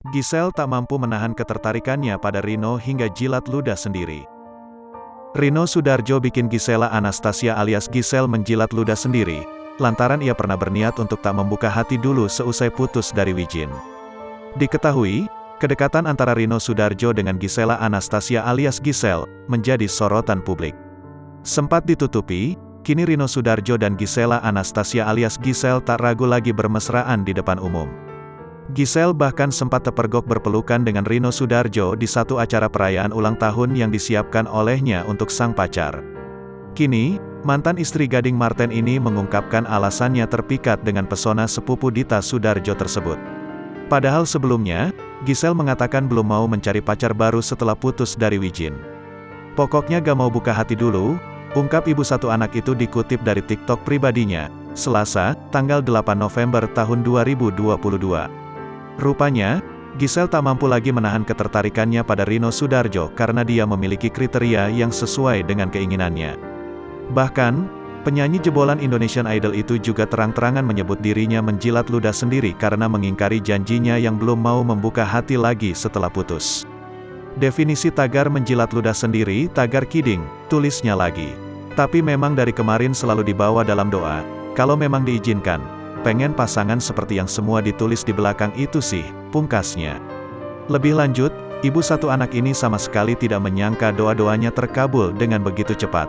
Giselle tak mampu menahan ketertarikannya pada Rino hingga jilat ludah sendiri. Rino Soedarjo bikin Gisela Anastasia alias Giselle menjilat ludah sendiri, lantaran ia pernah berniat untuk tak membuka hati dulu seusai putus dari Wijin. Diketahui, kedekatan antara Rino Soedarjo dengan Gisela Anastasia alias Giselle menjadi sorotan publik. Sempat ditutupi, kini Rino Soedarjo dan Gisela Anastasia alias Giselle tak ragu lagi bermesraan di depan umum. Giselle bahkan sempat terpergok berpelukan dengan Rino Soedarjo di satu acara perayaan ulang tahun yang disiapkan olehnya untuk sang pacar. Kini, mantan istri Gading Marten ini mengungkapkan alasannya terpikat dengan pesona sepupu Dita Soedarjo tersebut. Padahal sebelumnya, Giselle mengatakan belum mau mencari pacar baru setelah putus dari Wijin. Pokoknya gak mau buka hati dulu, ungkap ibu satu anak itu dikutip dari TikTok pribadinya, Selasa, tanggal 8 November tahun 2022. Rupanya, Giselle tak mampu lagi menahan ketertarikannya pada Rino Soedarjo karena dia memiliki kriteria yang sesuai dengan keinginannya. Bahkan, penyanyi jebolan Indonesian Idol itu juga terang-terangan menyebut dirinya menjilat ludah sendiri karena mengingkari janjinya yang belum mau membuka hati lagi setelah putus. Definisi tagar menjilat ludah sendiri, tagar kidding, tulisnya lagi. Tapi memang dari kemarin selalu dibawa dalam doa, kalau memang diizinkan. Pengen pasangan seperti yang semua ditulis di belakang itu sih, pungkasnya. Lebih lanjut, ibu satu anak ini sama sekali tidak menyangka doa-doanya terkabul dengan begitu cepat.